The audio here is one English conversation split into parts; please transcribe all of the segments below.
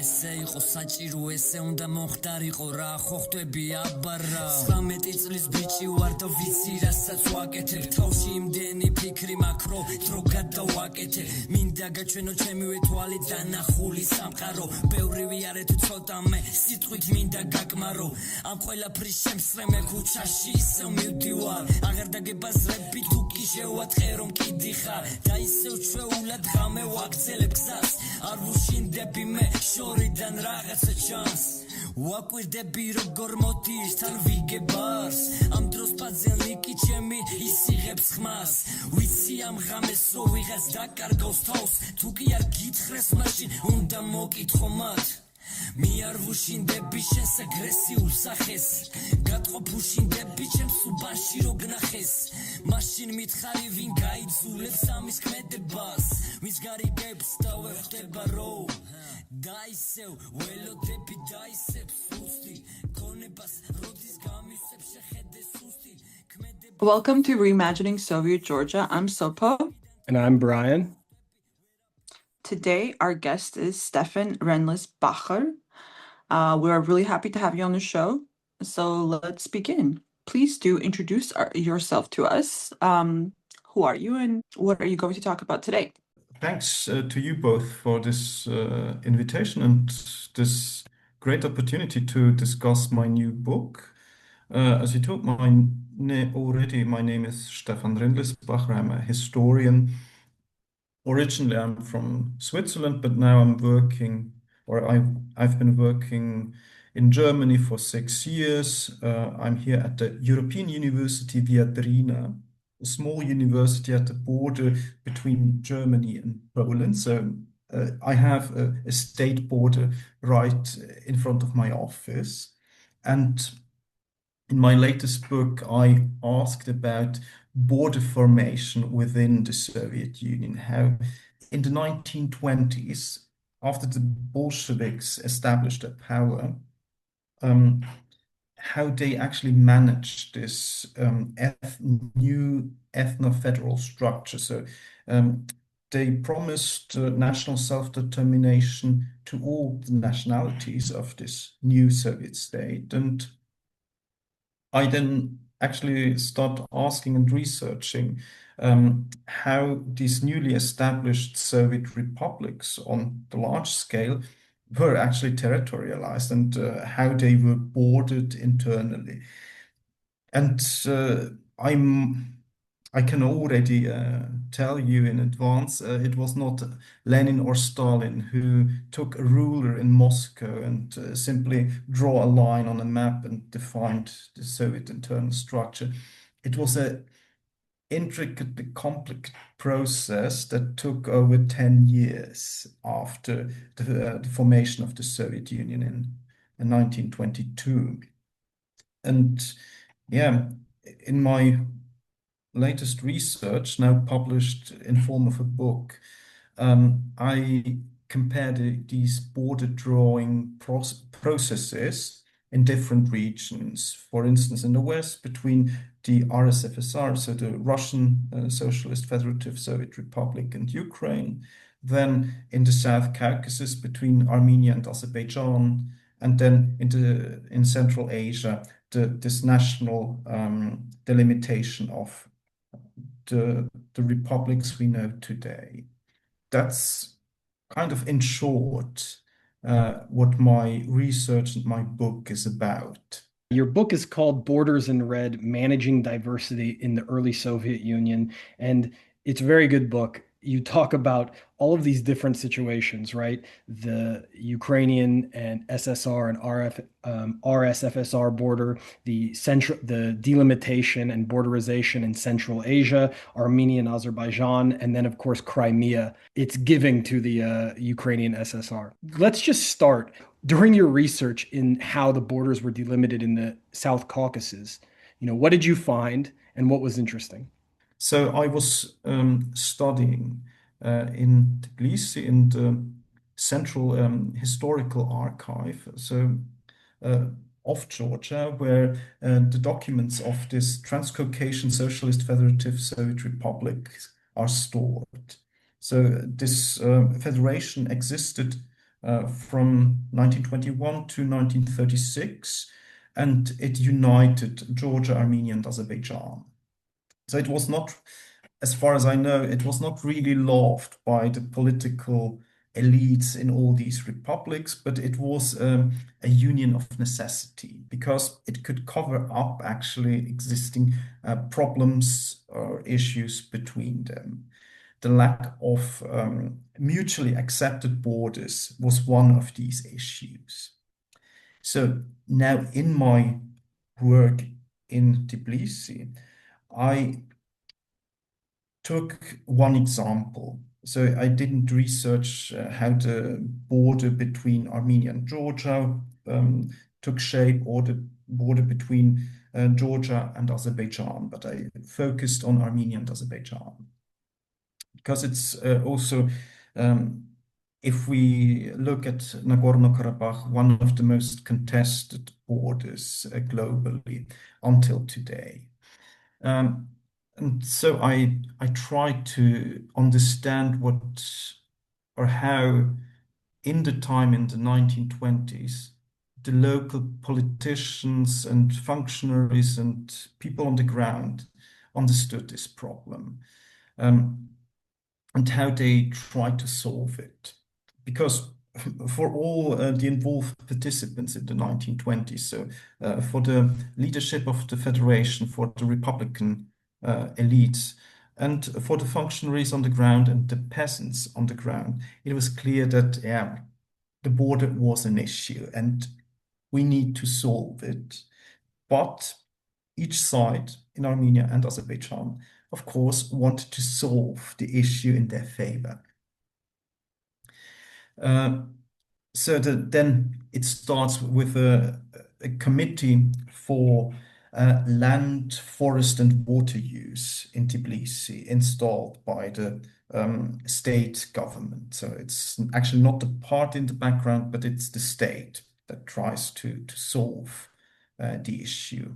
ესე იყო საჭირო, ესე უნდა მომხდარიყო რა ხო ხვდები აბარა 19 წლის ბიჭი ვარ და ვიცი რასაც ვაკეთებ თავში იმდენი ფიქრი მაქრო დრო გადავაკეთე მინდა გაჩვენო ჩემივე თვალით დანახული სამყარო ბევრი ვიარე თუ ცოტა მე სიტყვით მინდა გაკმარო ამ ყველაფრის შემსრემე ქუჩაში ისევ მივდივარ აღარ დაგებაზრები თუ კი შევატყე რომ კიდი ხარ და ისევ ჩვეულად ღამე ვაგრძელებ გზას არ ვუშინდები მე შორიდან რაღაცა ჩანს ვაკვირდები როგორ მოდის თან ვიგებარს ამ დროს პაძელნიკი ჩემი ისიღებს ხმას ვიცი ამ ღამესო ვიღაც დაკარგავს თავს თუ კი არ გითხრეს მაშინ უნდა მოკითხო მათ მე არ ვუშინდები შენს აგრესიულ სახეს გატყობ უშინდები ჩემს უბანში რო გნახეს მაშინ მითხარი ვინ გაიძულებს ამის ქმედებას ვინც გარიგებს და ვერ ხდება რო და ისევ ველოდები და ისევ სუსტი ქონებას როდის გამისებ შეხედე სუსტი Welcome to Reimagining Soviet Georgia. I'm Sopo. And I'm Brian. Today, our guest is Stephan Rindlisbacher. We are really happy to have you on the show. So let's begin. Please do introduce yourself to us. Who are you and what are you going to talk about today? Thanks to you both for this invitation and this great opportunity to discuss my new book. As you told already, my name is Stephan Rindlisbacher. I'm a historian. Originally, I'm from Switzerland, but now I'm working, or I've been working in Germany for 6 years. I'm here at the European University Viadrina, a small university at the border between Germany and Poland. So I have a state border right in front of my office. And in my latest book, I asked about border formation within the Soviet Union, how in the 1920s, after the Bolsheviks established their power, how they actually managed this new ethno-federal structure. So they promised national self-determination to all the nationalities of this new Soviet state. And I then actually start asking and researching how these newly established Soviet republics on the large scale were actually territorialized and how they were bordered internally. And I can already tell you in advance, it was not Lenin or Stalin who took a ruler in Moscow and simply draw a line on a map and defined the Soviet internal structure. It was an intricately complex process that took over 10 years after the formation of the Soviet Union in 1922. And yeah, in my latest research, now published in form of a book, I compared these border drawing processes in different regions. For instance, in the West, between the RSFSR, so the Russian Socialist Federative Soviet Republic, and Ukraine, then in the South Caucasus between Armenia and Azerbaijan, and then in Central Asia, this national delimitation of the republics we know today. That's kind of in short what my research and my book is about. Your book is called Borders in Red, Managing Diversity in the Early Soviet Union, and it's a very good book. You talk about all of these different situations, right? The Ukrainian and SSR and RSFSR border, the delimitation and borderization in Central Asia, Armenia and Azerbaijan, and then of course Crimea. It's giving to the Ukrainian SSR. Let's just start. During your research in how the borders were delimited in the South Caucasus, what did you find and what was interesting? So I was studying in Tbilisi in the Central Historical Archive. So of Georgia, where the documents of this Transcaucasian Socialist Federative Soviet Republic are stored. So this federation existed from 1921 to 1936, and it united Georgia, Armenia, and Azerbaijan. So it was not, as far as I know, it was not really loved by the political elites in all these republics, but it was a union of necessity because it could cover up actually existing problems or issues between them. The lack of mutually accepted borders was one of these issues. So now in my work in Tbilisi, I took one example. So I didn't research how the border between Armenia and Georgia took shape, or the border between Georgia and Azerbaijan, but I focused on Armenia and Azerbaijan because it's also, if we look at Nagorno-Karabakh, one of the most contested borders globally until today. And so I tried to understand what or how, in the time in the 1920s, the local politicians and functionaries and people on the ground understood this problem, and how they tried to solve it. Because for all the involved participants in the 1920s, so for the leadership of the Federation, for the Republican elites, and for the functionaries on the ground and the peasants on the ground, it was clear that the border was an issue and we need to solve it. But each side in Armenia and Azerbaijan, of course, wanted to solve the issue in their favor. So then it starts with a committee for land, forest, and water use in Tbilisi, installed by the state government. So it's actually not the party in the background, but it's the state that tries to solve the issue.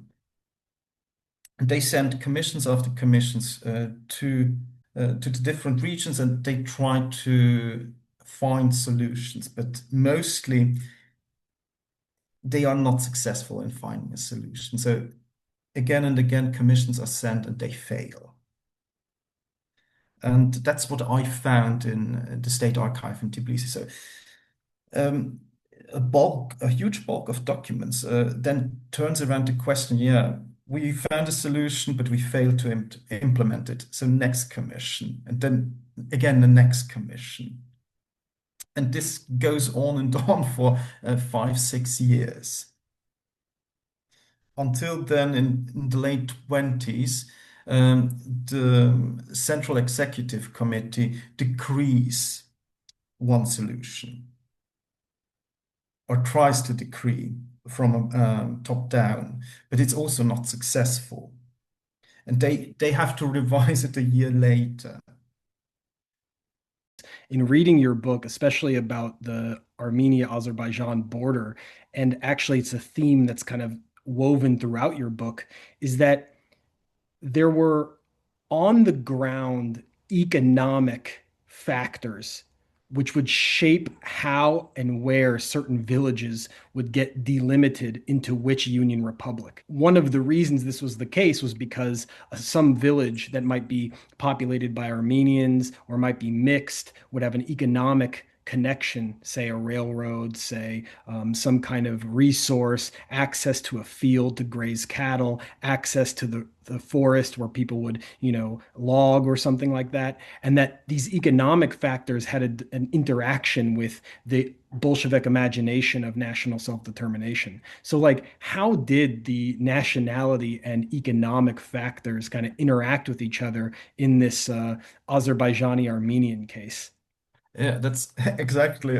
And they send commissions after commissions to the different regions, and they try to find solutions, but mostly they are not successful in finding a solution. So again and again, commissions are sent and they fail. And that's what I found in the State Archive in Tbilisi. So a huge bulk of documents then turns around the question, we found a solution, but we failed to implement it. So next commission, and then again, the next commission. And this goes on and on for 5-6 years. Until then, in the late 20s, the Central Executive Committee decrees one solution, or tries to decree from top down, but it's also not successful. And they have to revise it a year later. In reading your book, especially about the Armenia-Azerbaijan border, and actually it's a theme that's kind of woven throughout your book, is that there were on the ground economic factors which would shape how and where certain villages would get delimited into which Union Republic. One of the reasons this was the case was because some village that might be populated by Armenians or might be mixed would have an economic connection, say a railroad, say some kind of resource, access to a field to graze cattle, access to the forest where people would, log or something like that. And that these economic factors had an interaction with the Bolshevik imagination of national self-determination. So how did the nationality and economic factors kind of interact with each other in this Azerbaijani-Armenian case? Yeah, that's exactly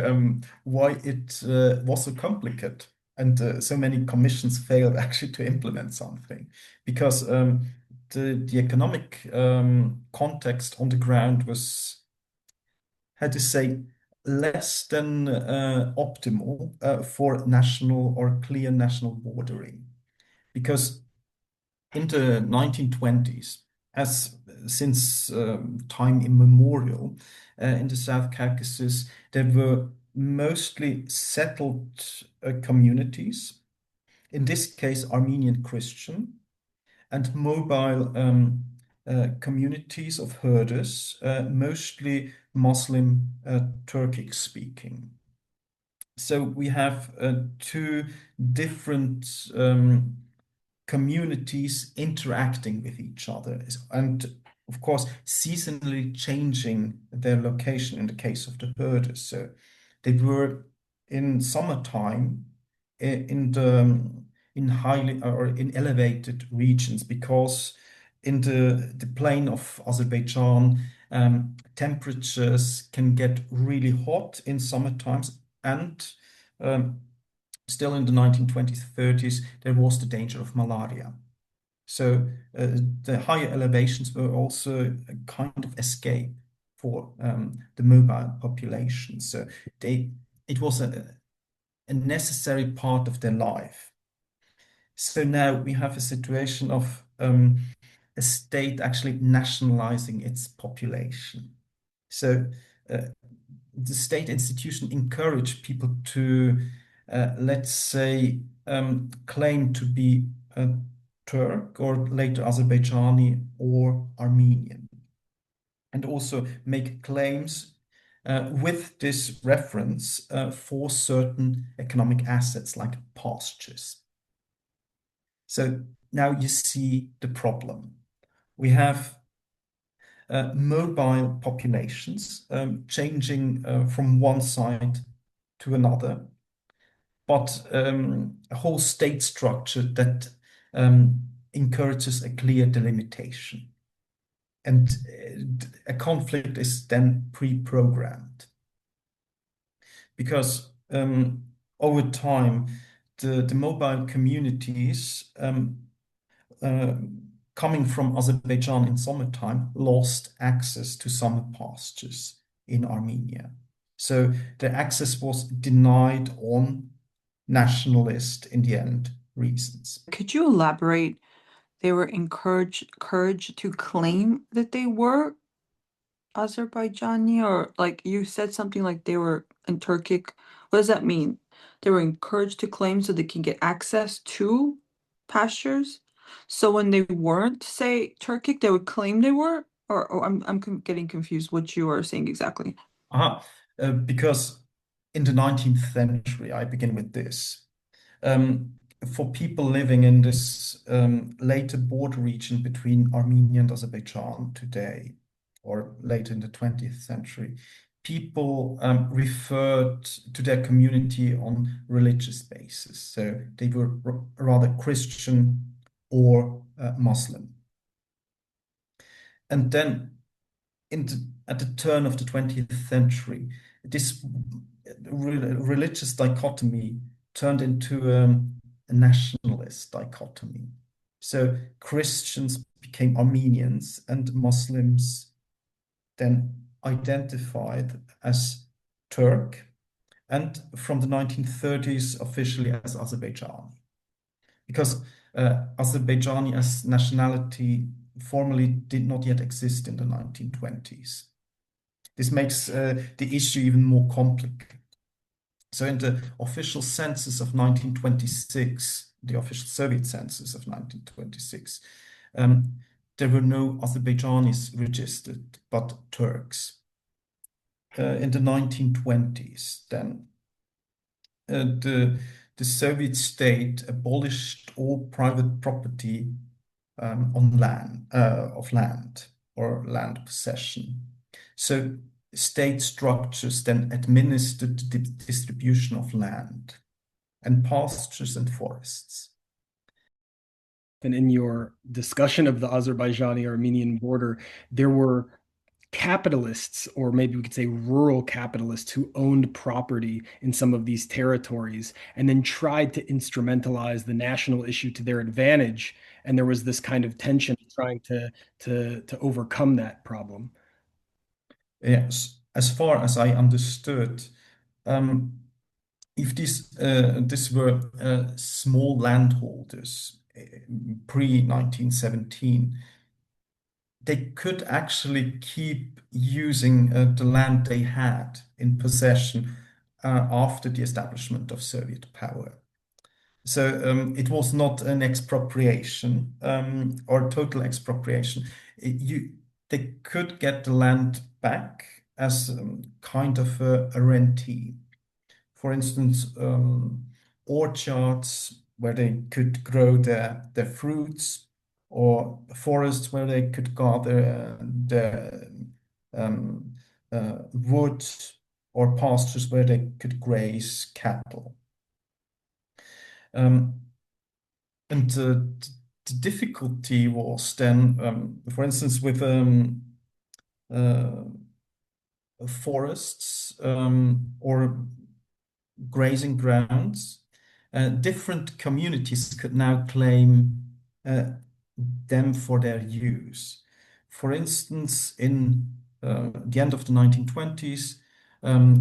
why it was so complicated, and so many commissions failed actually to implement something, because the economic context on the ground was, how to say, less than optimal for national or clear national bordering. Because in the 1920s, as since time immemorial, in the South Caucasus, there were mostly settled communities, in this case, Armenian Christian, and mobile communities of herders, mostly Muslim Turkic speaking. So we have two different communities interacting with each other, and of course seasonally changing their location in the case of the herders. So they were in summertime in highly or in elevated regions, because in the plain of Azerbaijan, temperatures can get really hot in summer times, and still in the 1920s, 30s, there was the danger of malaria. So the higher elevations were also a kind of escape for the mobile population. So it was a necessary part of their life. So now we have a situation of a state actually nationalizing its population. So the state institution encouraged people to, let's say, claim to be a Turk or later Azerbaijani or Armenian, and also make claims with this reference for certain economic assets like pastures. So now you see the problem. We have mobile populations changing from one side to another, but a whole state structure that encourages a clear delimitation. And a conflict is then pre-programmed. Because over time, the mobile communities coming from Azerbaijan in summertime lost access to summer pastures in Armenia. So their access was denied on nationalist, in the end, reasons. Could you elaborate? They were encouraged to claim that they were Azerbaijani, or like you said something like they were in Turkic. What does that mean? They were encouraged to claim so they can get access to pastures. So when they weren't, say, Turkic, they would claim they were, or getting confused what you are saying exactly. Because in the 19th century, I begin with this. For people living in this later border region between Armenia and Azerbaijan today, or later in the 20th century, people referred to their community on religious basis. So they were rather Christian or Muslim. And then at the turn of the 20th century, this religious dichotomy turned into a nationalist dichotomy. So Christians became Armenians and Muslims then identified as Turk, and from the 1930s officially as Azerbaijani. Because Azerbaijani as nationality formally did not yet exist in the 1920s. This makes the issue even more complicated. So in the official census of 1926, the official Soviet census of 1926, there were no Azerbaijanis registered, but Turks. In the 1920s, then the Soviet state abolished all private property on land or land possession. So state structures then administered the distribution of land and pastures and forests. And in your discussion of the Azerbaijani-Armenian border, there were capitalists, or maybe we could say rural capitalists, who owned property in some of these territories and then tried to instrumentalize the national issue to their advantage. And there was this kind of tension trying to overcome that problem. Yes. as far as I understood, if this were small landholders pre-1917, they could actually keep using the land they had in possession after the establishment of Soviet power. So it was not an expropriation or total expropriation. They could get the land back as kind of a rentee. For instance, orchards where they could grow their fruits, or forests where they could gather their wood, or pastures where they could graze cattle. And the difficulty was then, for instance, with forests or grazing grounds, different communities could now claim them for their use. For instance, in the end of the 1920s,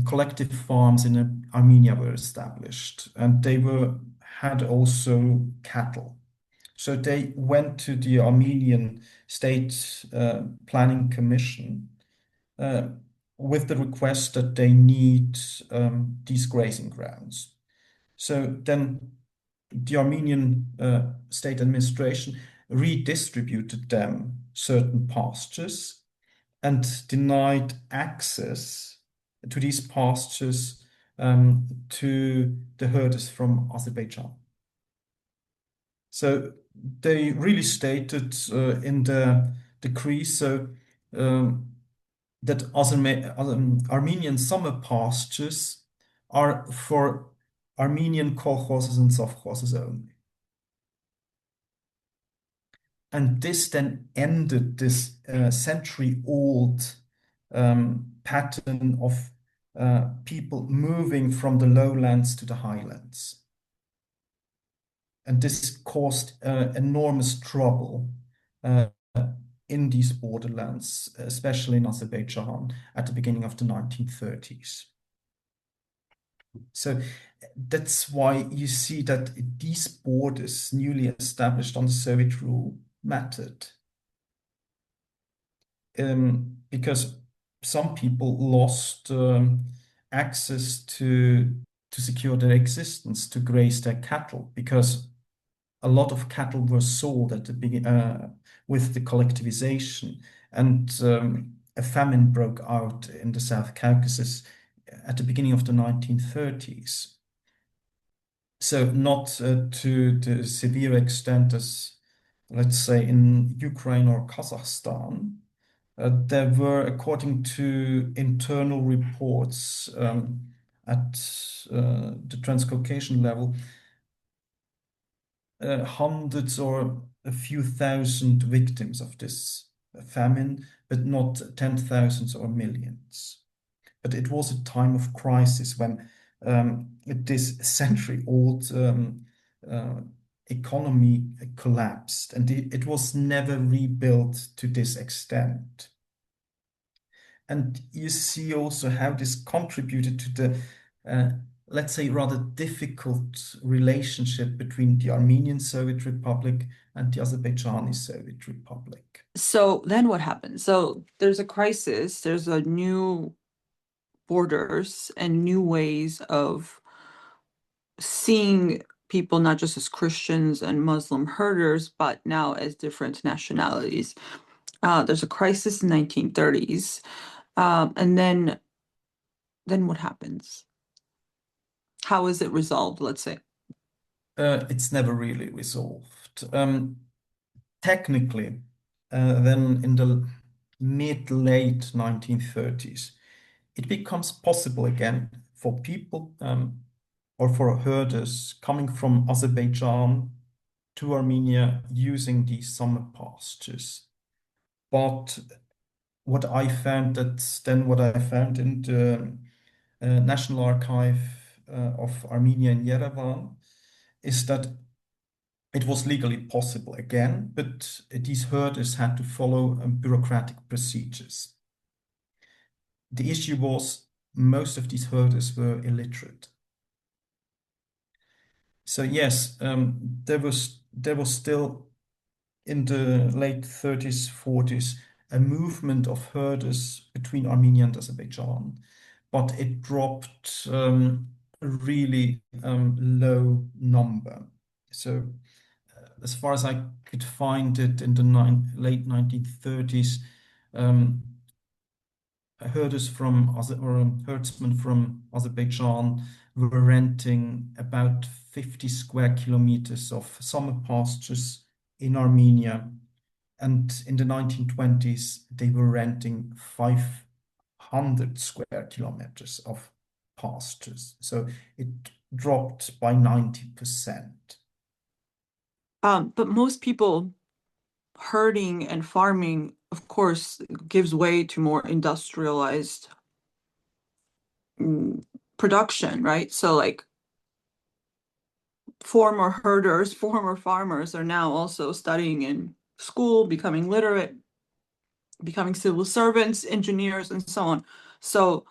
collective farms in Armenia were established, and they had also cattle. So they went to the Armenian State Planning Commission with the request that they need these grazing grounds. So then the Armenian state administration redistributed them certain pastures and denied access to these pastures to the herders from Azerbaijan. So they really stated in the decree that Armenian summer pastures are for Armenian kolkhozes and sovkhozes only. And this then ended this century-old pattern of people moving from the lowlands to the highlands. And this caused enormous trouble in these borderlands, especially in Azerbaijan at the beginning of the 1930s. So that's why you see that these borders newly established under Soviet rule mattered. Because some people lost access to secure their existence, to graze their cattle, because a lot of cattle were sold at the beginning with the collectivization, and a famine broke out in the South Caucasus at the beginning of the 1930s. So not to the severe extent as, let's say, in Ukraine or Kazakhstan. There were, according to internal reports at the Transcaucasian level, hundreds or a few thousand victims of this famine, but not 10,000s or millions. But it was a time of crisis when this century-old economy collapsed, and it was never rebuilt to this extent. And you see also how this contributed to the let's say, rather difficult relationship between the Armenian Soviet Republic and the Azerbaijani Soviet Republic. So then what happens? So there's a crisis, there's a new borders and new ways of seeing people not just as Christians and Muslim herders, but now as different nationalities. There's a crisis in 1930s, and then what happens? How is it resolved, let's say? It's never really resolved. Technically, then in the mid-late 1930s, it becomes possible again for people or for herders coming from Azerbaijan to Armenia using these summer pastures. But what I found in the National Archive of Armenia in Yerevan is that it was legally possible again, but these herders had to follow bureaucratic procedures. the issue was most of these herders were illiterate. So yes, there was still in the late 30s, 40s, a movement of herders between Armenia and Azerbaijan, but it dropped a really low number. So as far as I could find it in the late 1930s, um, herdsmen from Azerbaijan were renting about 50 square kilometers of summer pastures in Armenia. And in the 1920s, they were renting 500 square kilometers of pastures. So it dropped by 90%. But most people herding and farming, of course, gives way to more industrialized production, right? So like former herders, former farmers are now also studying in school, becoming literate, becoming civil servants, engineers, and so on. So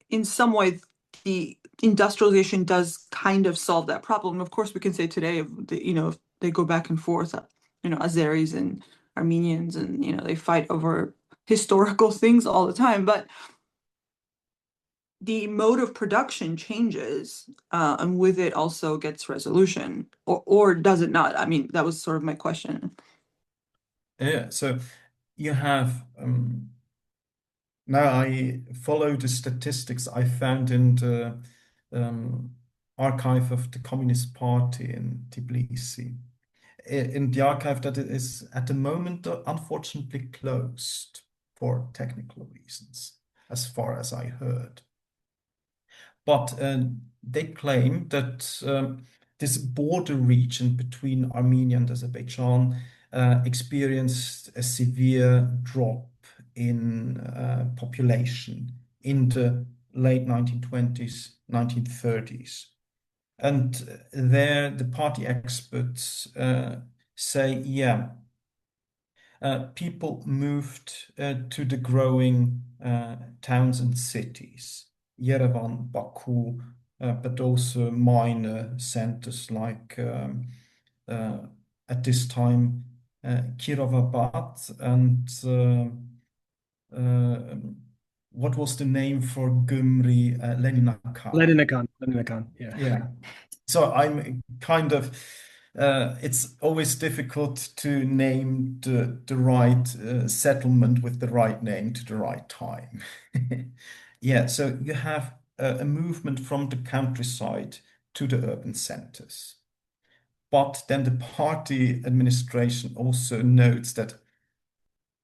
in some way, the industrialization does kind of solve that problem. Of course, we can say today, if they go back and forth, Azeris and Armenians, and they fight over historical things all the time, but the mode of production changes, and with it also gets resolution, or does it not? I mean, that was sort of my question. Yeah, so you have now I follow the statistics I found in the archive of the Communist Party in Tbilisi. In the archive that is at the moment unfortunately closed for technical reasons, as far as I heard. But they claim that this border region between Armenia and Azerbaijan experienced a severe drop in population in the late 1920s, 1930s. And there, the party experts say, yeah, people moved to the growing towns and cities, Yerevan, Baku, but also minor centers like at this time Kirovabad and what was the name for Gyumri? Leninakan. Leninakan, yeah. Yeah. So I'm kind of, it's always difficult to name the right settlement with the right name to the right time. Yeah, so you have a movement from the countryside to the urban centers. But then the party administration also notes that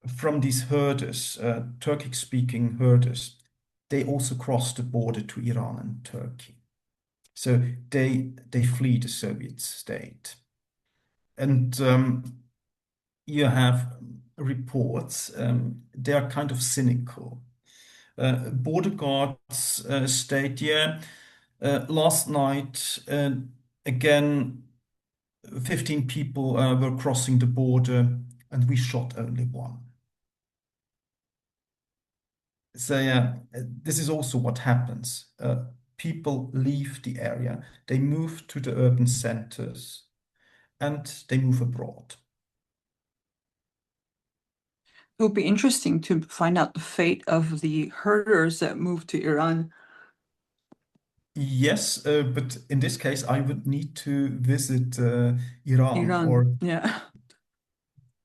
from these herders, Turkic-speaking herders, they also cross the border to Iran and Turkey. So they flee the Soviet state. And you have reports, they are kind of cynical. Border guards state, yeah, last night, again, 15 people were crossing the border and we shot only one. So yeah, this is also what happens. People leave the area, they move to the urban centers, and they move abroad. It would be interesting to find out the fate of the herders that moved to Iran. Yes, but in this case, I would need to visit Iran, or yeah.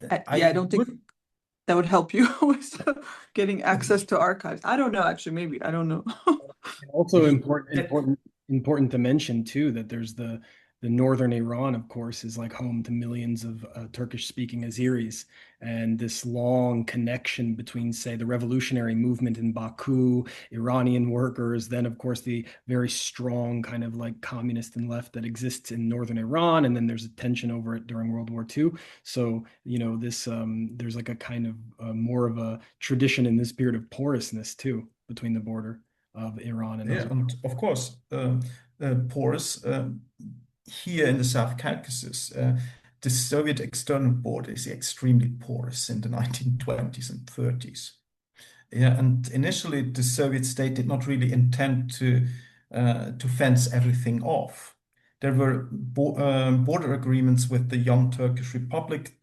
I Yeah, I don't think would. that would help you with getting access to archives. I don't know, actually, maybe. I don't know. Also That- important to mention too that there's the northern Iran, of course, is like home to millions of Turkish-speaking Azeris, and this long connection between, say, the revolutionary movement in Baku, Iranian workers, then of course the very strong kind of like communist and left that exists in northern Iran, and then there's a tension over it during World War II. So this there's like a kind of more of a tradition in this period of porousness too between the border of Iran and yeah, Azerbaijan. and of course, porous here in the South Caucasus. The Soviet external border is extremely porous in the 1920s and 30s. Yeah, and initially the Soviet state did not really intend to fence everything off. There were border agreements with the young Turkish Republic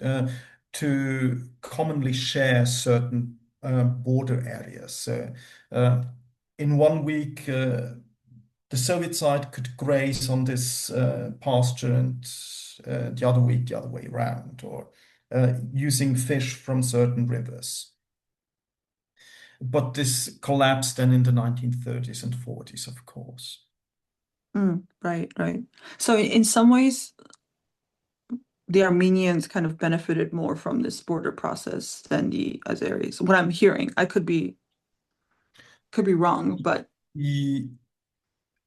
to commonly share certain border areas. So in 1 week, the Soviet side could graze on this pasture, and the other week the other way around, or using fish from certain rivers. But this collapsed then in the 1930s and 40s, of course. Right, right. So in some ways, the Armenians kind of benefited more from this border process than the Azeris. What I'm hearing, I could be wrong, but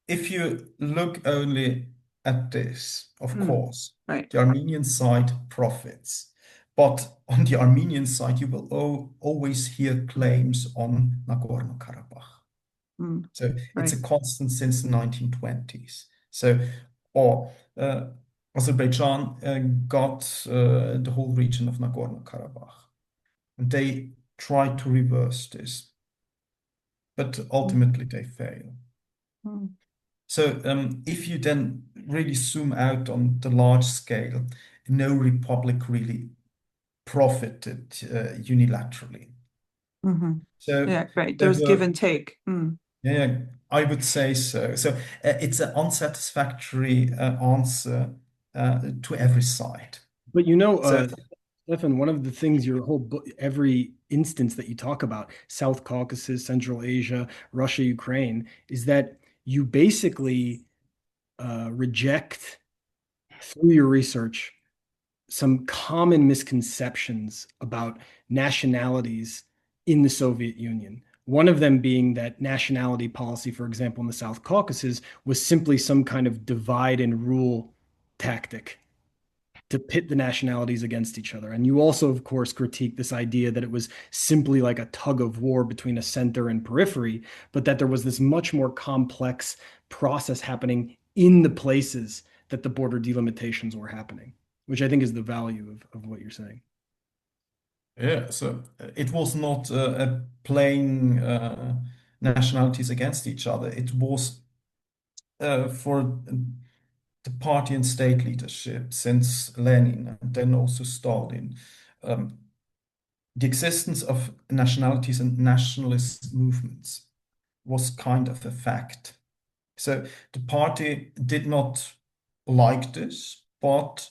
If you look only at this, of course, right. the Armenian side profits. But on the Armenian side, you will always hear claims on Nagorno-Karabakh. So it's a Right. constant since the 1920s. So, or Azerbaijan got the whole region of Nagorno-Karabakh. And they tried to reverse this, but ultimately they fail. So if you then really zoom out on the large scale, no republic really profited unilaterally. So Yeah, right. there There's give were, and take. yeah, I would say so. So it's an unsatisfactory answer to every side. But So Stefan, one of the things your whole book, every instance that you talk about, South Caucasus, Central Asia, Russia, Ukraine, is that you basically reject through your research some common misconceptions about nationalities in the Soviet Union. One of them being that nationality policy, for example, in the South Caucasus, was simply some kind of divide and rule tactic to pit the nationalities against each other. And you also, of course, critique this idea that it was simply like a tug of war between a center and periphery, but that there was this much more complex process happening in the places that the border delimitations were happening, which I think is the value of what you're saying. yeah, so it was not playing nationalities against each other. It was for the party and state leadership since Lenin and then also Stalin. The existence of nationalities and nationalist movements was kind of a fact. So the party did not like this, but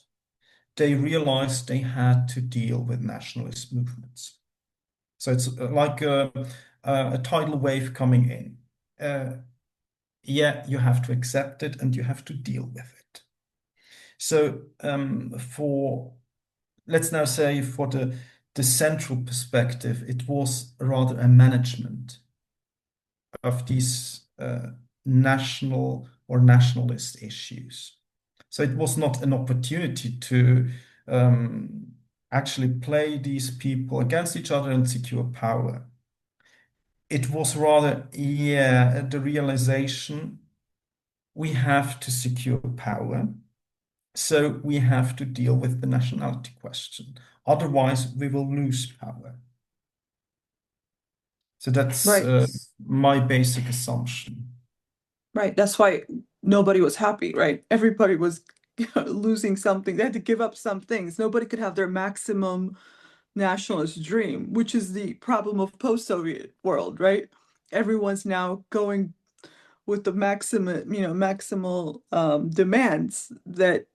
they realized they had to deal with nationalist movements. So it's like a tidal wave coming in. Yeah, you have to accept it and you have to deal with it. So let's now say for the central perspective, it was rather a management of these national or nationalist issues. So it was not an opportunity to actually play these people against each other and secure power. It was rather, yeah, the realization we have to secure power. So we have to deal with the nationality question. Otherwise, we will lose power. So that's Right. my basic assumption. Right. That's why nobody was happy, right? Everybody was losing something. They had to give up some things. Nobody could have their maximum nationalist dream, which is the problem of post-Soviet world, right? Everyone's now going with the maximal demands that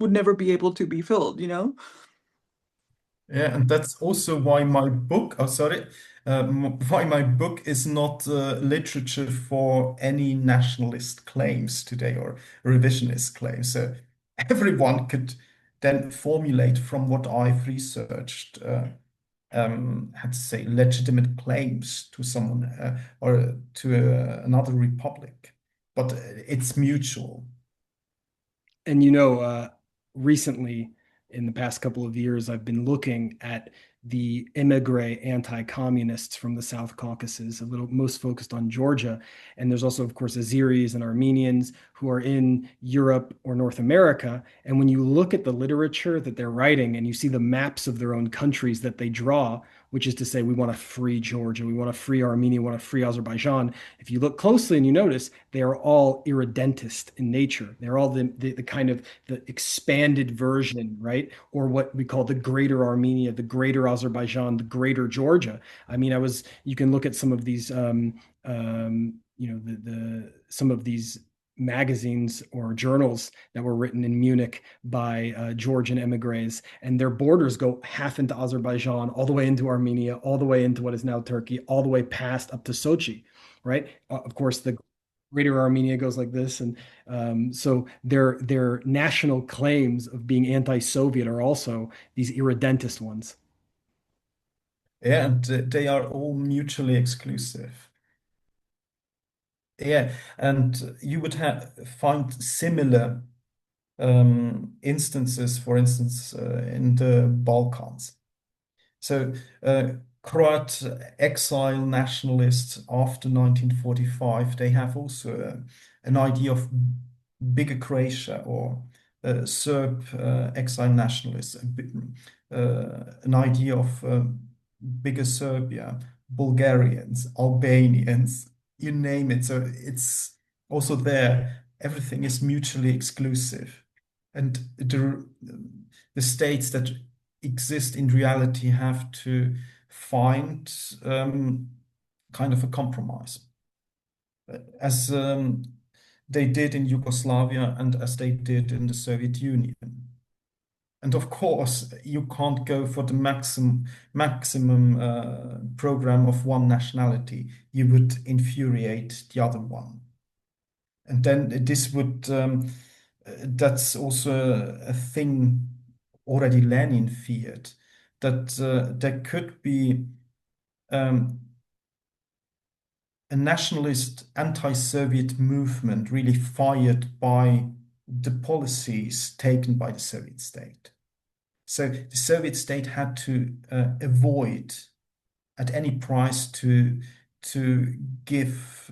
would never be able to be filled, Yeah, and that's also why my book, why my book is not literature for any nationalist claims today or revisionist claims. So everyone could then formulate from what I've researched, how to say, legitimate claims to someone or to another republic. But it's mutual. And recently, in the past couple of years, I've been looking at the emigre anti-communists from the South Caucasus, a little most focused on Georgia. And there's also, of course, Azeris and Armenians who are in Europe or North America. And when you look at the literature that they're writing and you see the maps of their own countries that they draw, which is to say we want to free Georgia, we want to free Armenia, we want to free Azerbaijan. If you look closely and you notice, they are all irredentist in nature. They're all the kind of the expanded version, right? Or what we call the greater Armenia, the greater Azerbaijan, the greater Georgia. I mean, you can look at some of these, some of these magazines or journals that were written in Munich by Georgian emigres, and their borders go half into Azerbaijan, all the way into Armenia, all the way into what is now Turkey, all the way past up to Sochi, right? Of course, the Greater Armenia goes like this, and so their national claims of being anti-Soviet are also these irredentist ones. Yeah, and they are all mutually exclusive. Yeah, and you would find similar instances, for instance, in the Balkans. So Croat exile nationalists after 1945, they have also an idea of bigger Croatia, or Serb exile nationalists, an idea of bigger Serbia, Bulgarians, Albanians, you name it. So it's also there. Everything is mutually exclusive. And the states that exist in reality have to find kind of a compromise, as they did in Yugoslavia and as they did in the Soviet Union. And of course, you can't go for the maximum program of one nationality. You would infuriate the other one. And then this would, that's also a thing already Lenin feared, that there could be a nationalist anti-Soviet movement really fired by the policies taken by the Soviet state. So the Soviet state had to avoid at any price to give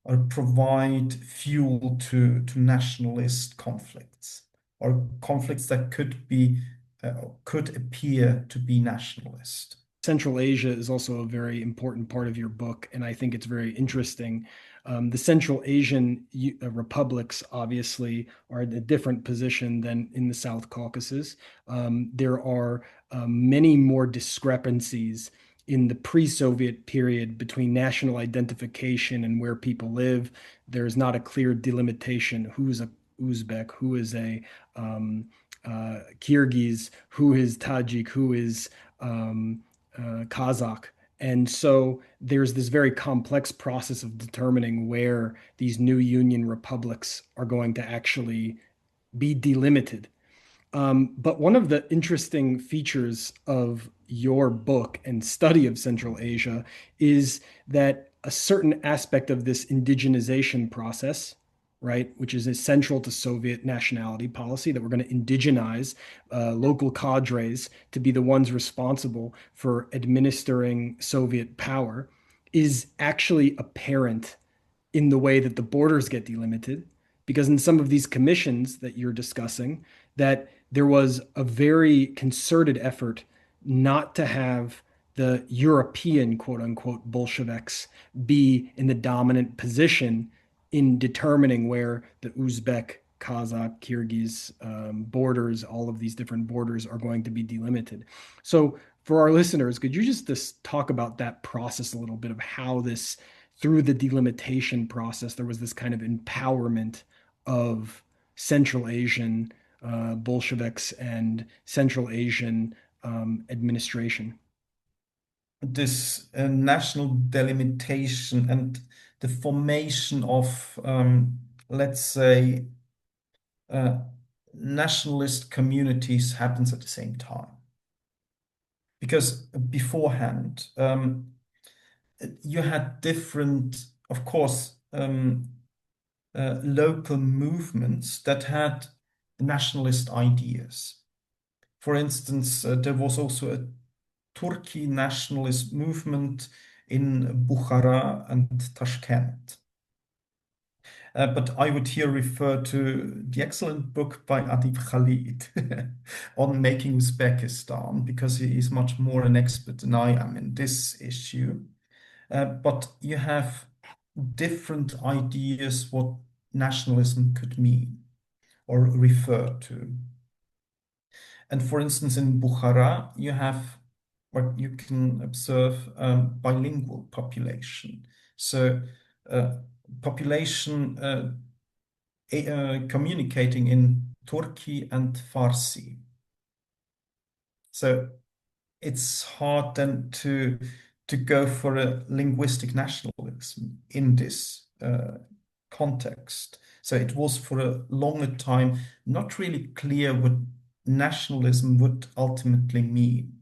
or provide fuel to nationalist conflicts, or conflicts that could appear to be nationalist. Central Asia is also a very important part of your book, and I think it's very interesting. The Central Asian republics obviously are in a different position than in the South Caucasus. There are many more discrepancies in the pre-Soviet period between national identification and where people live. There's not a clear delimitation. Who's a Uzbek? Who is a Kyrgyz? Who is Tajik? Who is Kazakh. And so there's this very complex process of determining where these new union republics are going to actually be delimited. But one of the interesting features of your book and study of Central Asia is that a certain aspect of this indigenization process, right, which is essential to Soviet nationality policy, that we're going to indigenize local cadres to be the ones responsible for administering Soviet power, is actually apparent in the way that the borders get delimited. Because in some of these commissions that you're discussing, that there was a very concerted effort not to have the European, quote unquote, Bolsheviks be in the dominant position in determining where the Uzbek, Kazakh, Kyrgyz borders, all of these different borders are going to be delimited. So for our listeners, could you just talk about that process a little bit, of how this, through the delimitation process, there was this kind of empowerment of Central Asian Bolsheviks and Central Asian administration? This national delimitation and the formation of, let's say, nationalist communities happens at the same time. Because beforehand, you had different, of course, local movements that had nationalist ideas. For instance, there was also a Turkey nationalist movement in Bukhara and Tashkent. But I would here refer to the excellent book by Adib Khalid on making Uzbekistan, because he is much more an expert than I am in this issue. But you have different ideas what nationalism could mean or refer to. And for instance, in Bukhara, you have what you can observe bilingual population. So population communicating in Turki and Farsi. So it's hard then to go for a linguistic nationalism in this context. So it was for a longer time not really clear what nationalism would ultimately mean.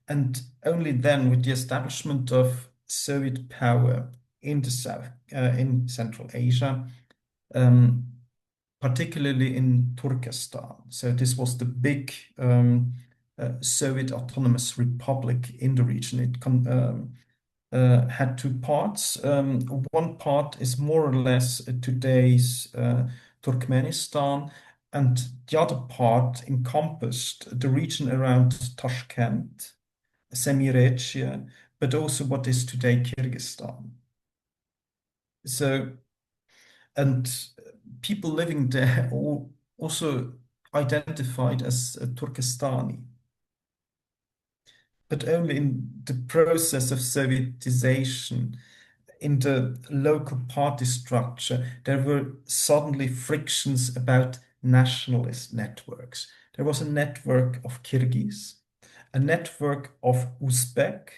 And only then, with the establishment of Soviet power in the South, in Central Asia, particularly in Turkestan. So this was the big Soviet autonomous republic in the region. It had two parts. One part is more or less today's Turkmenistan, and the other part encompassed the region around Tashkent, Semirechye, but also what is today Kyrgyzstan. So, and people living there also identified as Turkestani. But only in the process of Sovietization, in the local party structure, there were suddenly frictions about nationalist networks. There was a network of Kyrgyz, a network of Uzbek,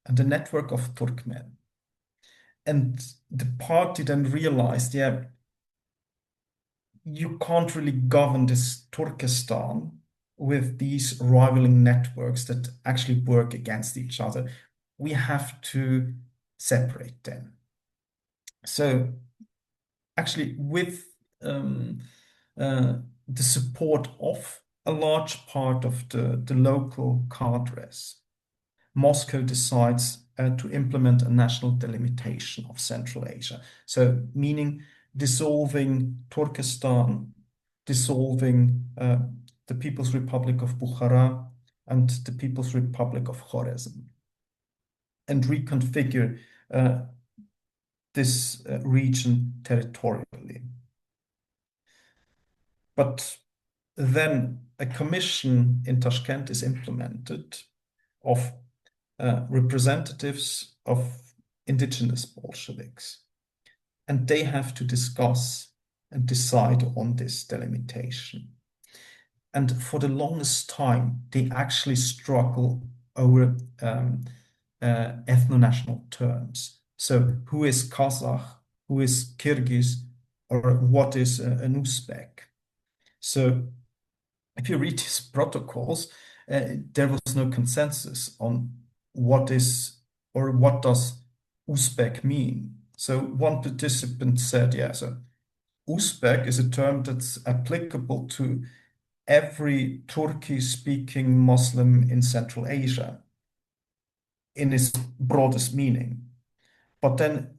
and a network of Turkmen. And the party then realized, yeah, you can't really govern this Turkestan with these rivaling networks that actually work against each other. We have to separate them. So actually, with the support of a large part of the local cadres, Moscow decides to implement a national delimitation of Central Asia. So meaning dissolving Turkestan, dissolving the People's Republic of Bukhara and the People's Republic of Khorasan, and reconfigure this region territorially. But then a commission in Tashkent is implemented of representatives of indigenous Bolsheviks, and they have to discuss and decide on this delimitation. And for the longest time, they actually struggle over ethno-national terms. So who is Kazakh, who is Kyrgyz, or what is an Uzbek? So if you read these protocols, there was no consensus on what is or what does Uzbek mean. So one participant said, yeah, so Uzbek is a term that's applicable to every Turkish-speaking Muslim in Central Asia in its broadest meaning. But then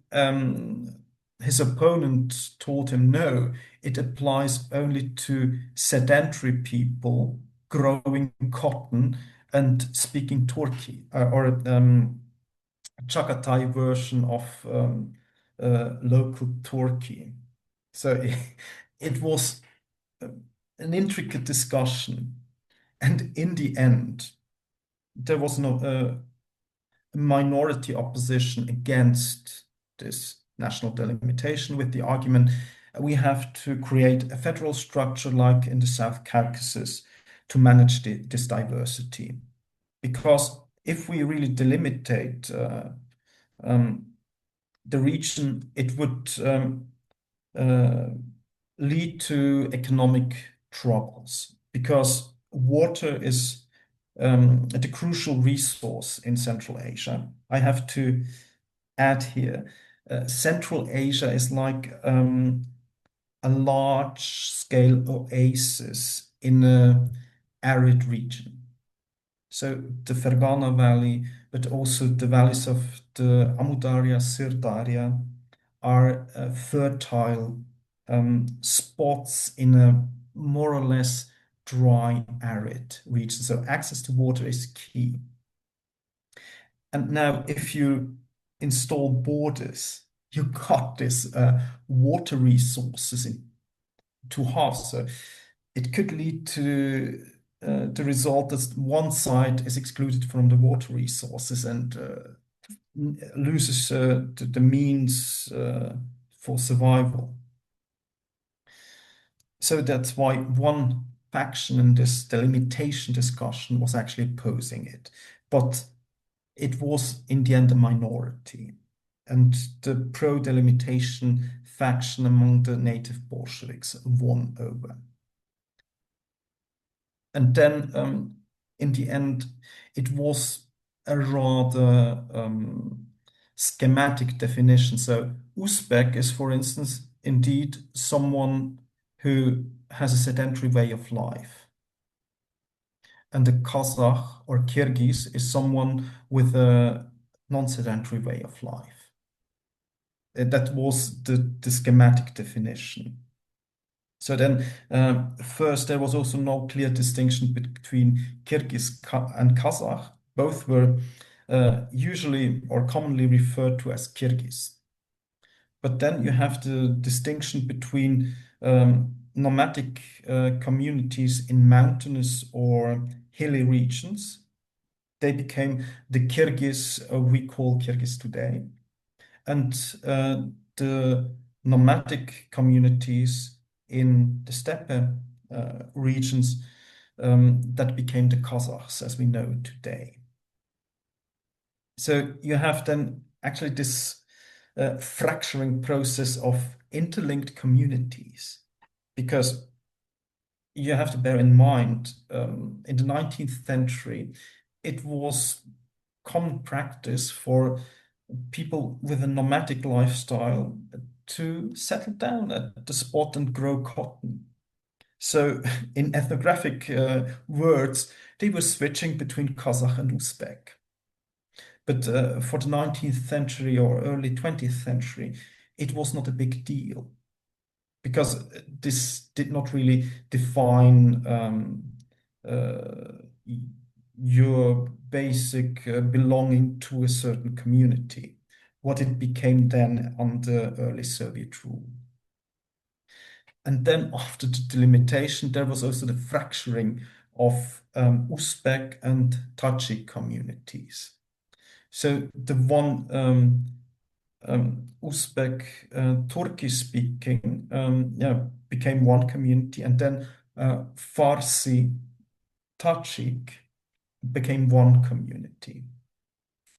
his opponent told him, no, it applies only to sedentary people growing cotton and speaking Turkey, or Chagatai version of local Turkey. So it was an intricate discussion. And in the end, there was no minority opposition against this national delimitation, with the argument we have to create a federal structure like in the South Caucasus to manage this diversity. Because if we really delimitate the region, it would lead to economic troubles, because water is the crucial resource in Central Asia. I have to add here, Central Asia is like a large-scale oasis in an arid region. So the Fergana Valley, but also the valleys of the Amudarya, Sirdarya, are fertile spots in a more or less dry, arid region. So access to water is key. And now, if you install borders, you got this water resources in two halves. So it could lead to the result that one side is excluded from the water resources and loses the means for survival. So that's why one faction in this delimitation discussion was actually opposing it. But it was in the end a minority. And the pro-delimitation faction among the native Bolsheviks won over. And then in the end, it was a rather schematic definition. So Uzbek is, for instance, indeed someone who has a sedentary way of life. And the Kazakh or Kyrgyz is someone with a non-sedentary way of life. That was the schematic definition. So then, first, there was also no clear distinction between Kyrgyz and Kazakh. Both were usually or commonly referred to as Kyrgyz. But then you have the distinction between nomadic communities in mountainous or hilly regions. They became the Kyrgyz we call Kyrgyz today. And the nomadic communities in the steppe regions that became the Kazakhs as we know today. So you have then actually this fracturing process of interlinked communities, because you have to bear in mind in the 19th century, it was common practice for people with a nomadic lifestyle to settle down at the spot and grow cotton. So in ethnographic words, they were switching between Kazakh and Uzbek. But for the 19th century or early 20th century, it was not a big deal, because this did not really define your basic belonging to a certain community, what it became then under early Soviet rule. And then after the delimitation, there was also the fracturing of Uzbek and Tajik communities. So the one Uzbek Turkish speaking became one community, and then Farsi Tajik became one community,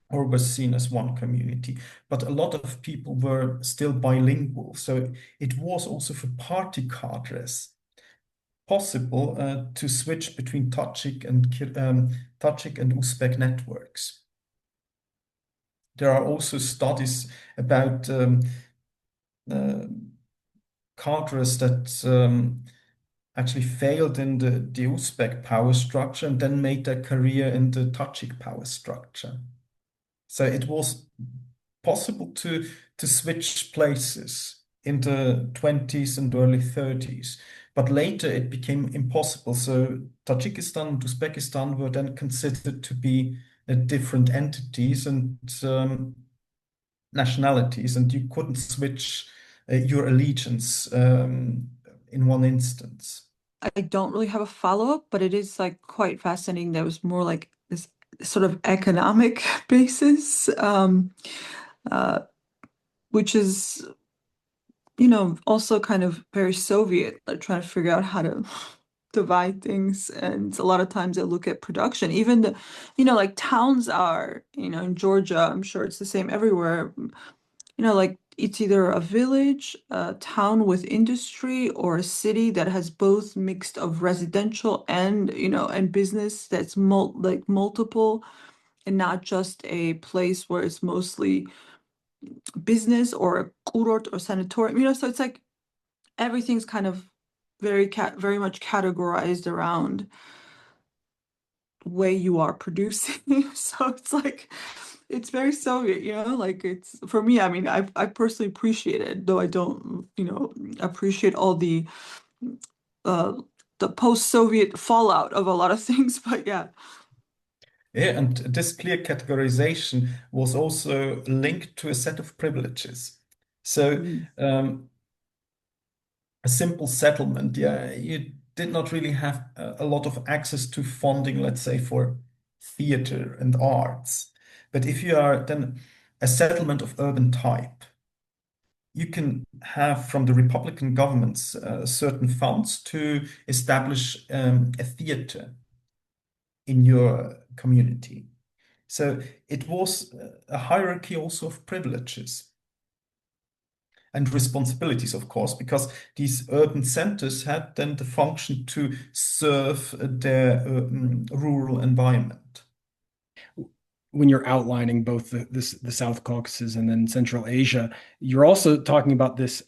or was seen as one community. But a lot of people were still bilingual, so it was also for party cadres possible to switch between Tajik and Uzbek networks. There are also studies about cadres that actually failed in the Uzbek power structure and then made their career in the Tajik power structure. So it was possible to switch places in the 20s and early 30s, but later it became impossible. So Tajikistan and Uzbekistan were then considered to be different entities and nationalities, and you couldn't switch your allegiance in one instance. I don't really have a follow-up, but it is like quite fascinating. That was more like this sort of economic basis, which is, also kind of very Soviet, like trying to figure out how to divide things. And a lot of times they look at production. Even like towns are, in Georgia, I'm sure it's the same everywhere. Like it's either a village, a town with industry, or a city that has both mixed of residential and, and business that's multiple, and not just a place where it's mostly business or a kurort or sanatorium, so it's like everything's kind of very much categorized around way you are producing. So it's like it's very Soviet, you know, like it's for me, I mean, I personally appreciate it, though I don't, you know, appreciate all uh the post-Soviet fallout of a lot of things, but yeah. Yeah, and this clear categorization was also linked to a set of privileges. So, Mm. a simple settlement, yeah, you did not really have a lot of access to funding, let's say, for theater and arts. But if you are then a settlement of urban type, you can have from the Republican governments certain funds to establish a theater in your community. So it was a hierarchy also of privileges and responsibilities, of course, because these urban centers had then the function to serve their rural environment. When you're outlining both the South Caucasus and then Central Asia, you're also talking about this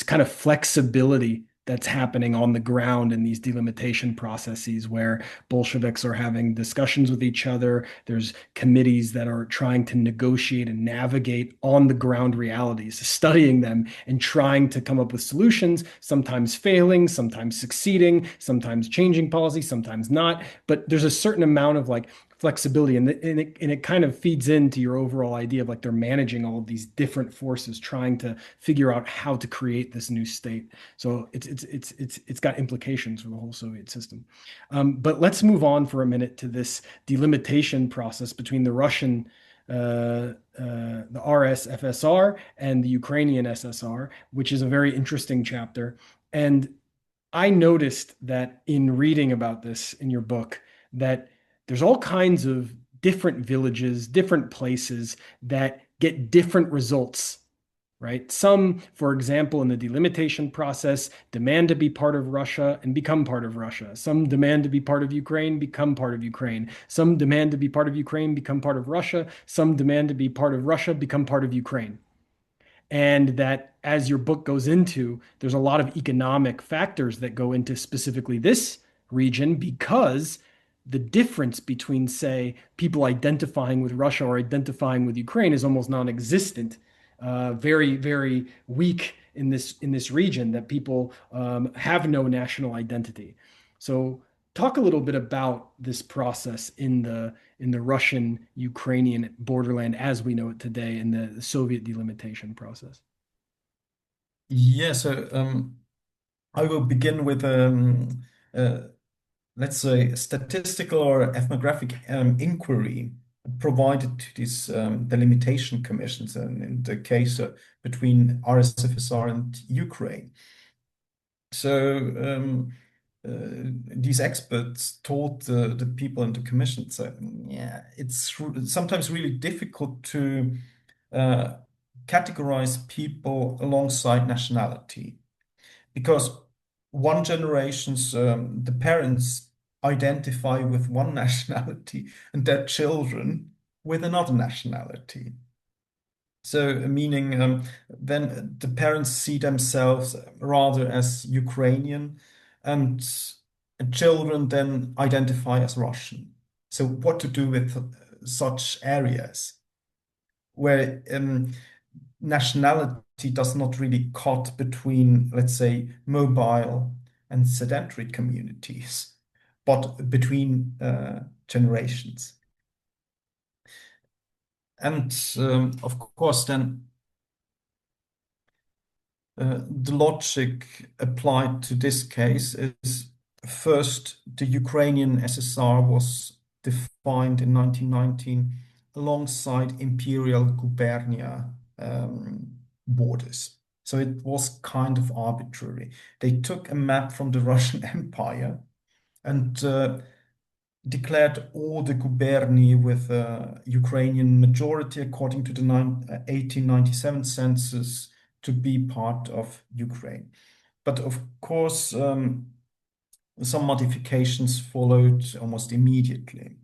kind of flexibility that's happening on the ground in these delimitation processes where Bolsheviks are having discussions with each other. There's committees that are trying to negotiate and navigate on the ground realities, studying them and trying to come up with solutions, sometimes failing, sometimes succeeding, sometimes changing policy, sometimes not. But there's a certain amount of like flexibility and it kind of feeds into your overall idea of like they're managing all of these different forces trying to figure out how to create this new state. So it's got implications for the whole Soviet system. But let's move on for a minute to this delimitation process between the Russian the RSFSR and the Ukrainian SSR, which is a very interesting chapter. And I noticed that in reading about this in your book, that there's all kinds of different villages, different places that get different results, right? Some, for example, in the delimitation process, demand to be part of Russia and become part of Russia. Some demand to be part of Ukraine, become part of Ukraine. Some demand to be part of Ukraine, become part of Russia. Some demand to be part of Russia, become part of Ukraine. And that as your book goes into, there's a lot of economic factors that go into specifically this region because the difference between, say, people identifying with Russia or identifying with Ukraine is almost non-existent, very, very weak in this region. That people have no national identity. So, talk a little bit about this process in the Russian-Ukrainian borderland as we know it today in the Soviet delimitation process. Yeah, so I will begin with uh, let's say, statistical or ethnographic inquiry provided to these delimitation commissions, and in the case between RSFSR and Ukraine. So these experts told the people in the commissions that, yeah, it's sometimes really difficult to uh, categorize people alongside nationality because one generation's the parents identify with one nationality and their children with another nationality. So, meaning then the parents see themselves rather as Ukrainian, and children then identify as Russian. So, what to do with such areas where nationality does not really cut between, let's say, mobile and sedentary communities, but between generations. And of course, then the logic applied to this case is first, the Ukrainian SSR was defined in 1919 alongside imperial gubernia borders. So it was kind of arbitrary. They took a map from the Russian Empire and declared all the guberni with a Ukrainian majority according to the 1897 census to be part of Ukraine. But of course, some modifications followed almost immediately.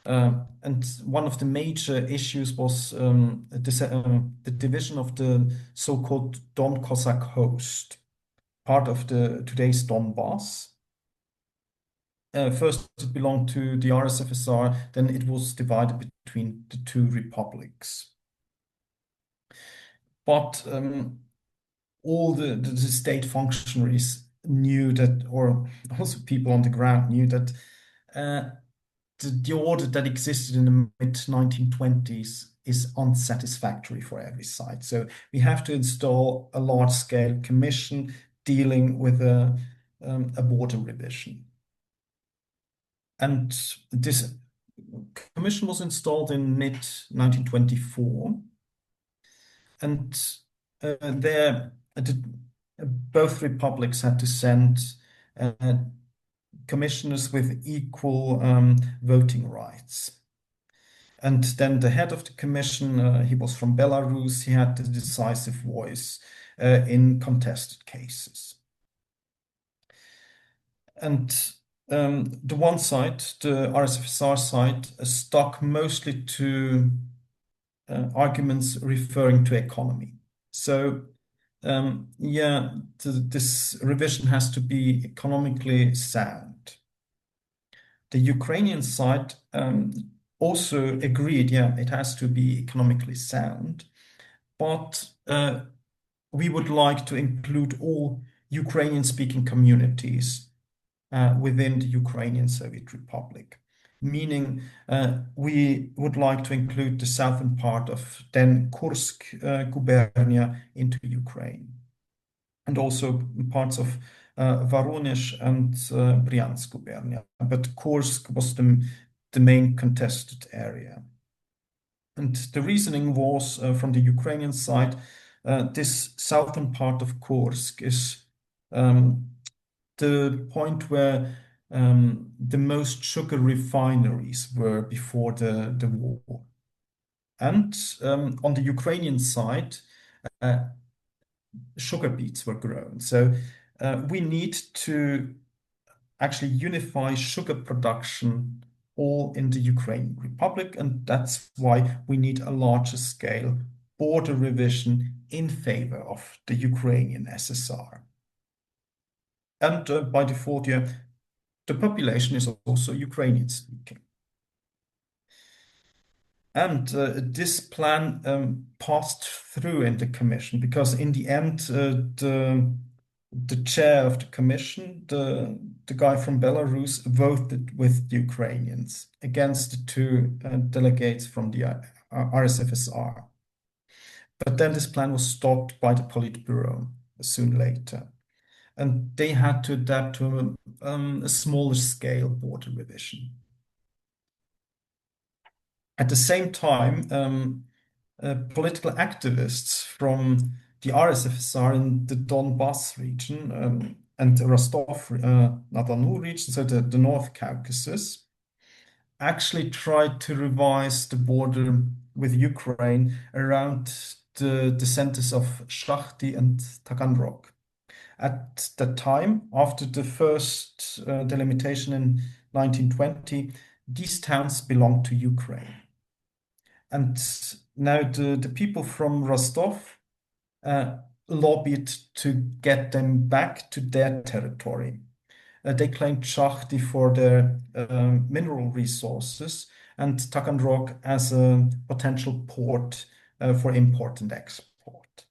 And one of the major issues was the division of the so-called Don Cossack host, part of the today's Donbass. first it belonged to the RSFSR, then it was divided between the two republics. But all the state functionaries knew that, or also people on the ground knew that the order that existed in the mid-1920s is unsatisfactory for every side. So we have to install a large-scale commission dealing with a border revision. And this commission was installed in mid-1924. And both republics had to send commissioners with equal voting rights. And then the head of the commission, he was from Belarus, he had the decisive voice in contested cases. And the one side, the RSFSR side, stuck mostly to arguments referring to economy. So this revision has to be economically sound. The Ukrainian side also agreed, it has to be economically sound, but we would like to include all Ukrainian-speaking communities within the Ukrainian Soviet Republic, meaning we would like to include the southern part of then Kursk gubernia into Ukraine, and also parts of Voronezh and Bryansk gubernia. But Kursk was the main contested area. And the reasoning was from the Ukrainian side, this southern part of Kursk is the point where the most sugar refineries were before the war. And on the Ukrainian side, sugar beets were grown. So we need to actually unify sugar production all in the Ukrainian Republic, and that's why we need a larger scale border revision in favor of the Ukrainian SSR. And by default, the population is also Ukrainian speaking. And this plan passed through in the commission because in the end, the chair of the commission, the guy from Belarus, voted with the Ukrainians against the two delegates from the RSFSR. But then this plan was stopped by the Politburo soon later. And they had to adapt to a smaller scale border revision. At the same time, political activists from the RSFSR in the Donbass region and Rostov-na-Don region, so the North Caucasus, actually tried to revise the border with Ukraine around the centers of Shakhty and Taganrog. At that time, after the first delimitation in 1920, these towns belonged to Ukraine. And now the people from Rostov lobbied to get them back to their territory. They claimed Shakhty for their mineral resources and Taganrog as a potential port for import and export.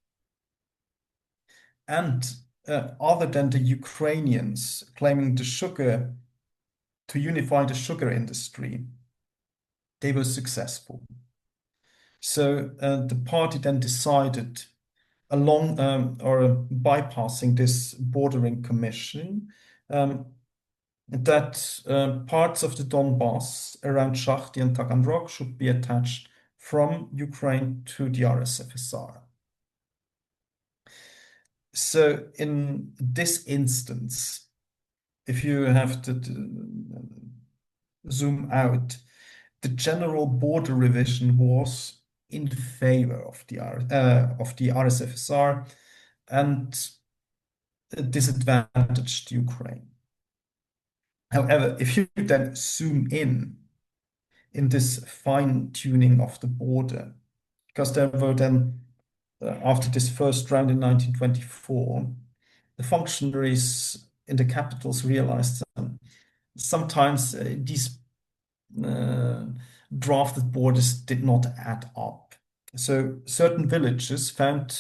And other than the Ukrainians claiming the sugar to unify the sugar industry, they were successful. So the party then decided, along or bypassing this bordering commission, that parts of the Donbass around Shakhty and Taganrog should be attached from Ukraine to the RSFSR. So in this instance, if you have to zoom out, the general border revision was in favor of the RSFSR and disadvantaged Ukraine. However, if you then zoom in this fine-tuning of the border, because there were then, after this first round in 1924, the functionaries in the capitals realized sometimes these drafted borders did not add up. So certain villages found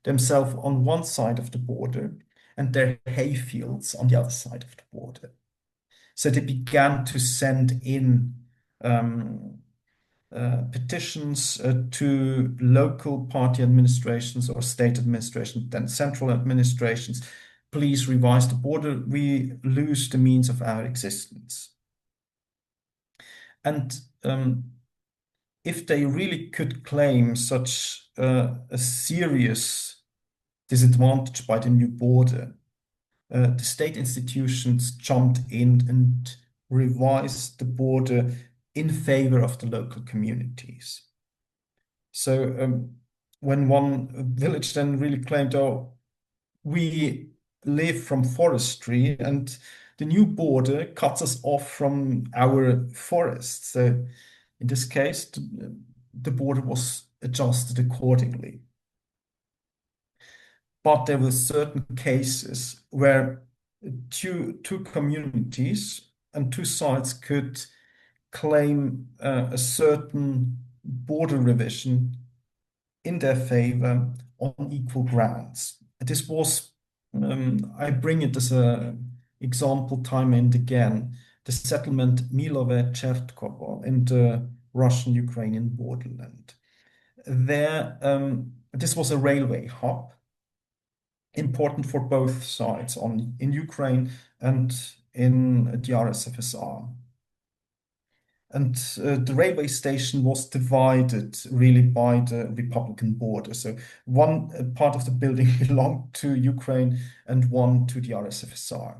themselves on one side of the border and their hay fields on the other side of the border. So they began to send in petitions to local party administrations or state administrations, then central administrations. Please revise the border. We lose the means of our existence. And if they really could claim such a serious disadvantage by the new border, the state institutions jumped in and revised the border in favor of the local communities. So when one village then really claimed, oh, we live from forestry and the new border cuts us off from our forests. So in this case, the border was adjusted accordingly. But there were certain cases where two communities and two sides could claim a certain border revision in their favor on equal grounds. This was, I bring it as an example time and again, the settlement Milové Chertkovo in the Russian-Ukrainian borderland. There, this was a railway hub, important for both sides in Ukraine and in the RSFSR. And the railway station was divided really by the Republican border. So one part of the building belonged to Ukraine and one to the RSFSR.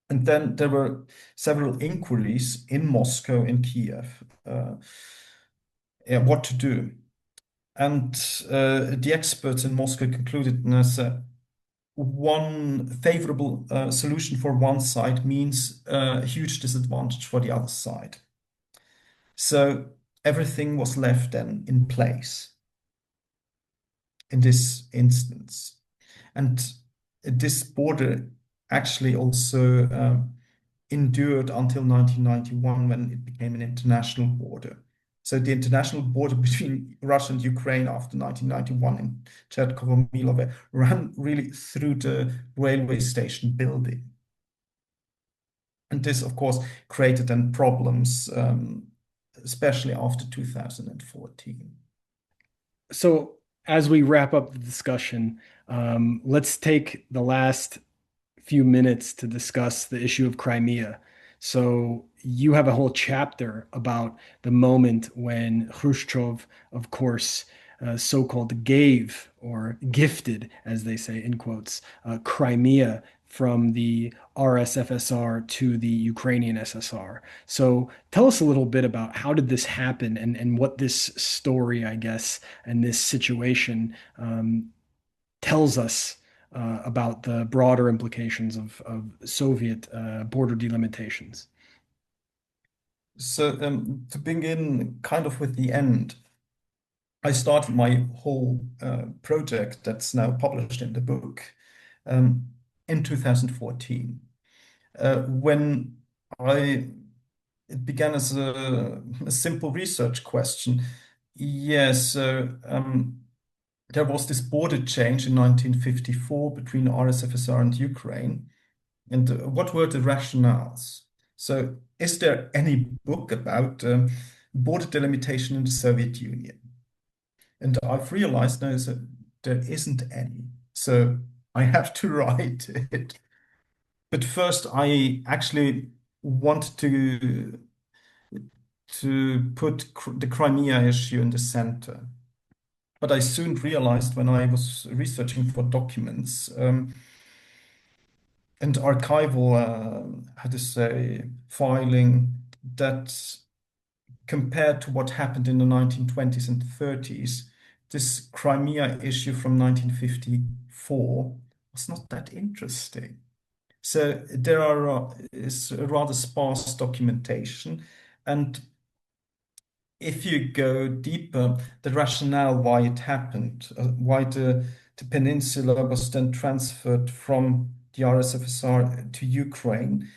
And then there were several inquiries in Moscow and Kiev, what to do. And the experts in Moscow concluded as one favorable solution for one side means a huge disadvantage for the other side. So everything was left then in place in this instance. And this border actually also endured until 1991 when it became an international border. So the international border between Russia and Ukraine after 1991 in Chertkovo-Milové ran really through the railway station building. And this, of course, created then problems, especially after 2014. So as we wrap up the discussion, let's take the last few minutes to discuss the issue of Crimea. So you have a whole chapter about the moment when Khrushchev, of course, so-called gave or gifted, as they say in quotes, Crimea from the RSFSR to the Ukrainian SSR. So tell us a little bit about how did this happen and what this story, I guess, and this situation tells us about the broader implications of Soviet border delimitations. So to begin kind of with the end, I started my whole project that's now published in the book in 2014, when it began as a simple research question. Yes, there was this border change in 1954 between RSFSR and Ukraine. And what were the rationales? So is there any book about border delimitation in the Soviet Union? And I've realized now that there isn't any. So I have to write it. But first, I actually want to put the Crimea issue in the center. But I soon realized when I was researching for documents and archival, how to say, filing, that compared to what happened in the 1920s and 30s, this Crimea issue from 1954 was not that interesting. So there is a rather sparse documentation, and if you go deeper, the rationale why it happened, why the peninsula was then transferred from the RSFSR to Ukraine,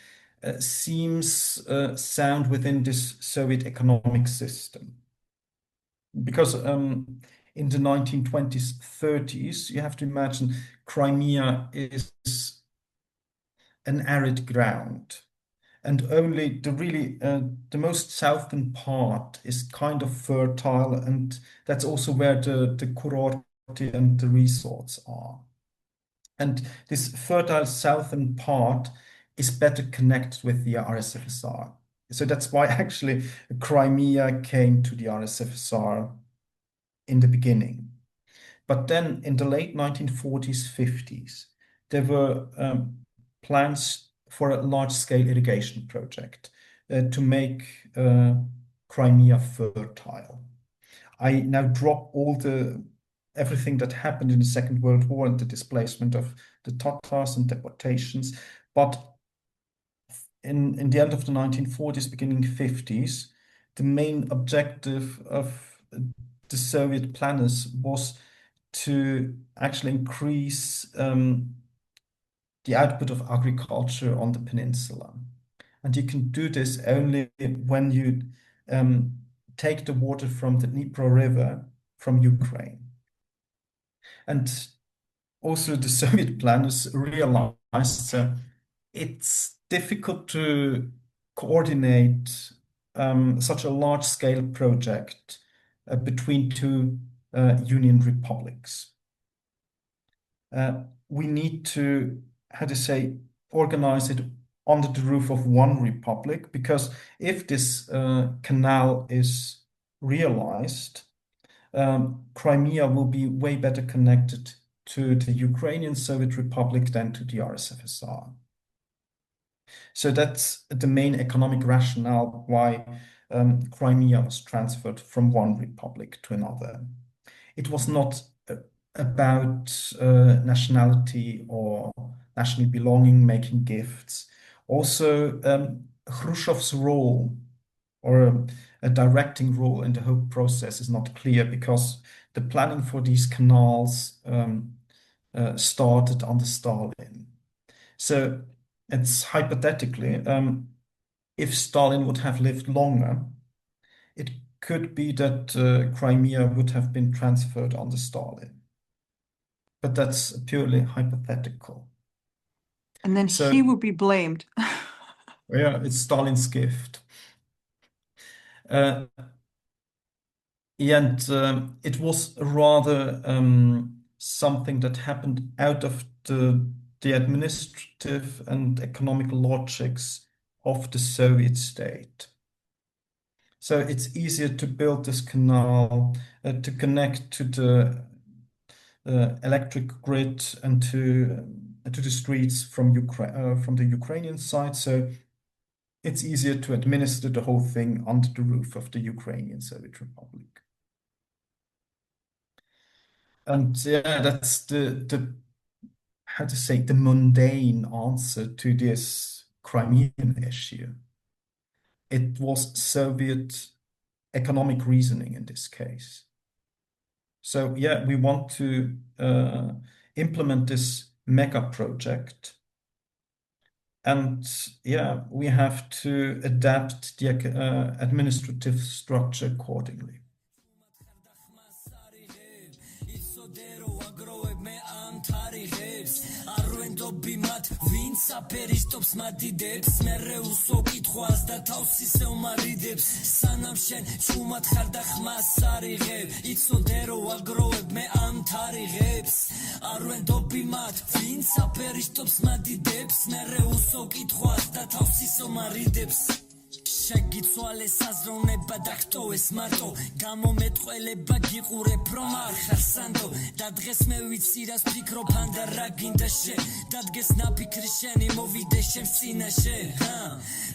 seems sound within this Soviet economic system. Because in the 1920s, 30s, you have to imagine Crimea is an arid ground. And only the most southern part is kind of fertile, and that's also where the kurorti and the resorts are. And this fertile southern part is better connected with the RSFSR. So that's why actually Crimea came to the RSFSR in the beginning. But then in the late 1940s, 50s, there were plans for a large-scale irrigation project to make Crimea fertile. I now drop everything that happened in the Second World War and the displacement of the Tatars and deportations, but in the end of the 1940s, beginning 50s, the main objective of the Soviet planners was to actually increase the output of agriculture on the peninsula. And you can do this only when you take the water from the Dnipro River from Ukraine. And also the Soviet planners realized it's difficult to coordinate such a large-scale project between two Union republics. We need to, organize it under the roof of one republic, because if this canal is realized, Crimea will be way better connected to the Ukrainian Soviet Republic than to the RSFSR. So that's the main economic rationale why Crimea was transferred from one republic to another. It was not about nationality or national belonging, making gifts. Also, Khrushchev's role or a directing role in the whole process is not clear, because the planning for these canals started under Stalin. So it's hypothetically, if Stalin would have lived longer, it could be that Crimea would have been transferred under Stalin. But that's purely hypothetical. And then So, he would be blamed. yeah, it's Stalin's gift. And it was rather something that happened out of the administrative and economic logics of the Soviet state. So it's easier to build this canal to connect to the electric grid and to the streets from the Ukrainian side. So it's easier to administer the whole thing under the roof of the Ukrainian Soviet Republic. And yeah, that's the mundane answer to this Crimean issue. It was Soviet economic reasoning in this case. So yeah, we want to implement this mega project. And yeah, we have to adapt the administrative structure accordingly. ვინც აფერისტობს მადიდებს მერე უსო კითხვას და თავს ისევ მარიდებს სანამ შენ ჩუმად ხარ და ხმას არიღებ იცოდე რომ აგროვებ მე ამ თარიღებს არ ვენდობი მათ ვინც აფერისტობს მადიდებს მერე უსო კითხვას და თავს ისევ მარიდებს შეგიცვალე საზროვნება და ხტოვეს მარტო გამომეტყველება გიყურებ რომ არ ხარ სანდო და დღეს მე ვიცი რას ფიქრობ ან და რა გინდა შენ და დღეს ნაფიქრი შენი მოვიდე შემს წინაშე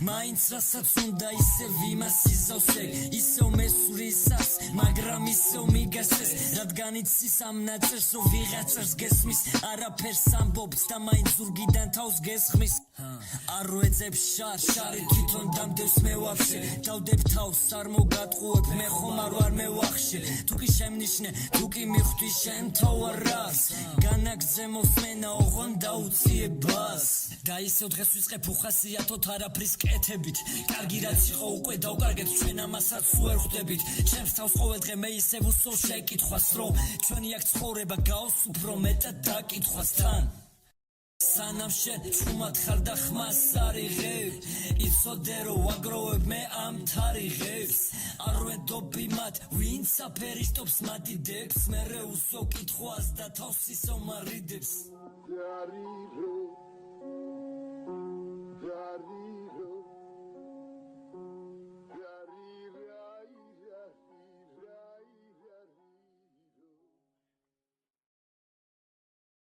მაინც რასაც უნდა ისევ იმას იზავსე ისევ მესვრისას მაგრამ ისევ მიგასეს რადგან იცის ამ ნაწერს რომ ვიღაცას გესმის არაფერს ამბობს და მაინც ზურგიდან თავს გესხმის არ ვეძებ შარი თვითონ დამდევს მე ვაფშე დავდებ თავს არ მოგატყუებ მე ხომ არ ვარ მე ვახშე თუ კი შემნიშნე თუ კი მიხვდი შენ თოვარას განაგზე მოსმენა ოღონ დაუციებას და ისევ დღეს ვიწყებ უხასიათოთ არაფრის კეთებით კარგი რაც იყო უკვე დავკარგეთ ჩვენ ამასაც ვერ ხვდებით ჩემს თავს ყოველდღე მე ისევ უსვოლ შეკითხვას რომ ჩვენი აქ ცხოვრება გავს უფრო მეტად დაკითხვასთან სანამ შენ ჩუმად ხარ და ხმას არიღებ იცოდე რომ ვაგროვებ მე ამ თარიღებს არ ვედობი მათ ვინც აფერისტობს მათი დებს მერე უსვო კითხვას და თავს ისევ მარიდებს